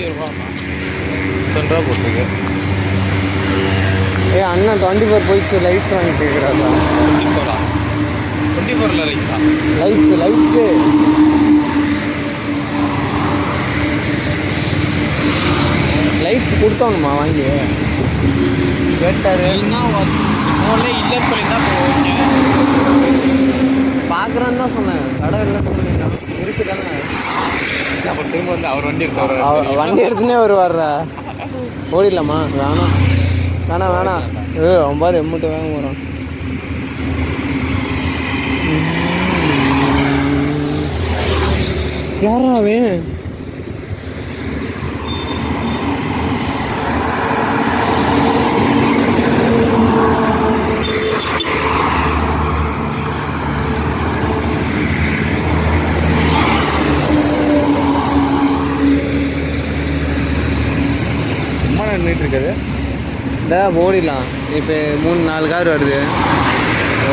ரூபா போட்டுருக்கு. ஏ அண்ணா 24 போயிடுச்சு. லைட்ஸ் வாங்கிட்டு இருக்கிறாங்களா? 24 லைட்ஸா? லைட்ஸு லைட்ஸ் கொடுத்தோணுமா வாங்கி கேட்டாரு. ஃபோன்லேயே இல்லைன்னு சொல்லியிருந்தா ஓகே பார்க்குறேன்னு தான் சொன்னேன். கடை இல்லைன்னு சொன்னீங்கன்னா இருக்கு தானே. அப்போ திரும்ப வந்து அவர் வண்டி எடுத்து வண்டி எடுத்துனே வருவார்ரா. ஓடிடலாமா? வேணாம் வேணாம். அவன் பாரு எம்மட்டு வாங்க போகிறான். யாரா அவன்? நின்றுட்டு இருக்குது. இந்த ஓடிடலாம். இப்போ 3-4 கார் வருது.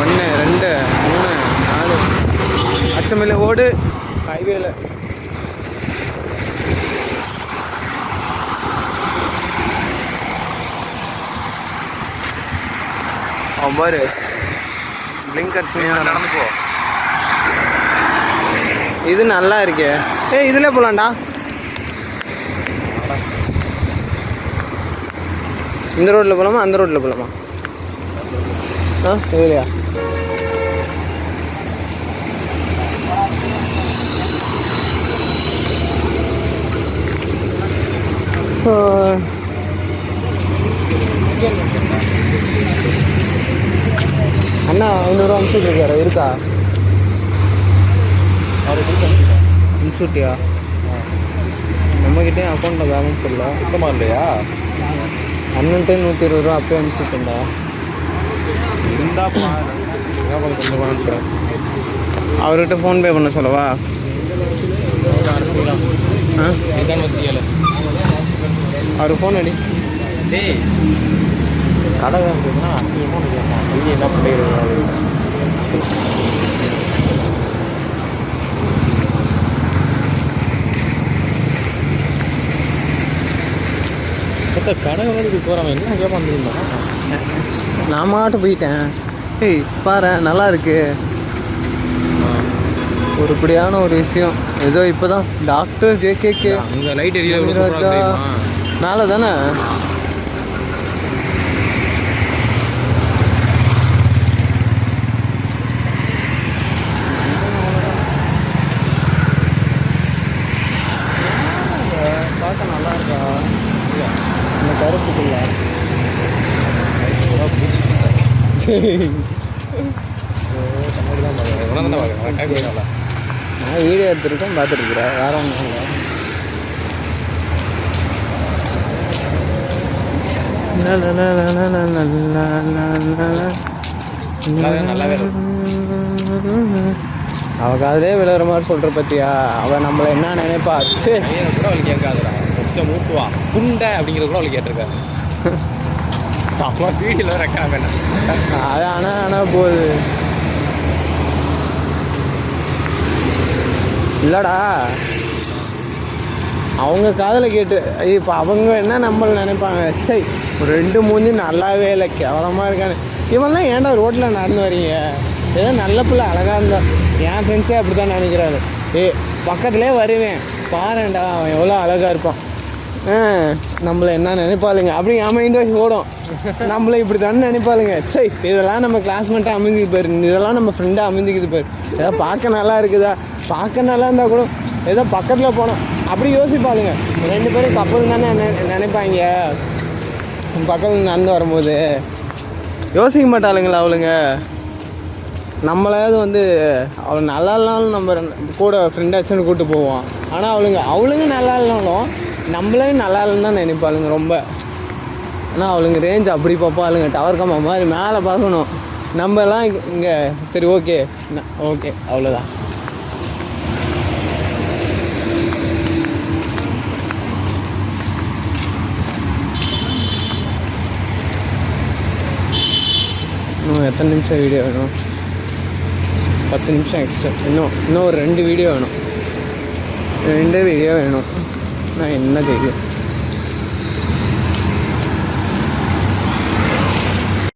1 2 3 4 அச்சமில்ல ஓடு ஹைவேல. அவன் பாரு பிளிங்க் அடிச்சுனே நடந்து போ. இது நல்லா இருக்கே. இதுல போலாம்டா. இந்த ரோட்டில் போகலாமா அந்த ரோட்டில் போகலாமா? இதுலையா? அண்ணா 500 ரூபா அனுப்பிச்சுட்டு இருக்காரு. இருக்கா அனுப்பிச்சுட்டியா? நம்மகிட்டே அக்கௌண்ட்டில் பேலன்ஸ் இல்லை. சுத்தமாக இல்லையா? அண்ணன்ட்டே 120 ரூபா அப்பயே அனுப்பிச்சுட்டேன்டா. இருந்தால் கொஞ்சம் அனுப்புகிறேன். அவர்கிட்ட ஃபோன்பே பண்ண சொல்லவா? அவர் ஃபோன் அடி. டேய் கடை இருந்ததுன்னா அசிங்கமாக கேட்பான். வெளியே என்ன பண்ணிடுறது? கடை வேலைக்கு போகிறவன் என்ன கேட்பான் தெரியுமா? நான் மாட்டு போயிட்டேன். பாரு நல்லா இருக்கு. ஒருபடியான ஒரு விஷயம். ஏதோ இப்போதான் டாக்டர் JKK அங்கே லைட் எரிய மேலே தானே. பார்க்க நல்லா இருக்கா இந்த கருப்புக்குள்ள? நான் வீடியோ எடுத்துருக்கேன் பார்த்துருக்குறேன். வேற ஒன்றும் இல்லை. அவள் காதலே விழுற மாதிரி சொல்கிற பற்றியா? அவள் நம்மளை என்ன நினைப்பா? கூட அவளுக்கு கேட்காதுடா. கொஞ்சம் மூட்டுவா புண்டை அப்படிங்கிறது கூட அவளுக்கு கேட்டிருக்காரு. அவன் வீட்டில் ரெக்கார்ட் பண்ண அது ஆனால் போகுது இல்லைடா. அவங்க காதில் கேட்டு இப்போ அவங்க என்ன நம்மளை நினைப்பாங்க? சரி ஒரு 2 மூஞ்சி நல்லாவே இல்லை, கேவலமாக இருக்கானு. இவன்லாம் ஏன்டா ரோட்டில் நடந்து வரீங்க? ஏதோ நல்ல பிள்ளை அழகாக இருந்தா. என் ஃப்ரெண்ட்ஸே அப்படி தான் நினைக்கிறாரு. பக்கத்துலேயே வருவேன் பாருண்டா அவன் எவ்வளோ அழகாக இருப்பான். நம்மளை என்ன நினைப்பாளுங்க அப்படி என் மைண்ட் வாய்ஸ் ஓடும். நம்மளை இப்படி தானே நினைப்பாளுங்க. சரி இதெல்லாம் நம்ம கிளாஸ்மேட்டாக அமைஞ்சிக்கு போயிரு, இதெல்லாம் நம்ம ஃப்ரெண்டாக அமைஞ்சிக்குது போயிரு. ஏதோ பார்க்க நல்லா இருக்குதா? பார்க்க நல்லா இருந்தால் கூட ஏதோ பக்கத்தில் போனோம் அப்படி யோசிப்பாளுங்க. 2 பேரும் கப்பல் தானே நினைப்பாங்க. பக்கத்தில் நடந்து வரும்போது யோசிக்க மாட்டாளுங்களா அவளுங்க? நம்மளாவது வந்து அவள் நல்லா இல்லைனாலும் நம்ம கூட ஃப்ரெண்டாச்சுன்னு கூப்பிட்டு போவோம். ஆனால் அவளுங்க நல்லா இல்லைனாலும் நம்மளே நல்லா இல்லைன்னு தான் நினைப்பாளுங்க ரொம்ப. ஆனால் அவளுங்க ரேஞ்ச் அப்படி பார்ப்பாளுங்க. டவர் கம்மா மாதிரி மேலே பார்க்கணும். நம்மலாம் இங்கே சரி ஓகே ஓகே அவ்வளோதான். இன்னும் எத்தனை நிமிஷம் வீடியோ வேணும்? 10 நிமிஷம் எக்ஸ்ட்ரா. இன்னும் ஒரு 2 வீடியோ வேணும். 2 வீடியோ வேணும். நான் என்ன தெரியும்.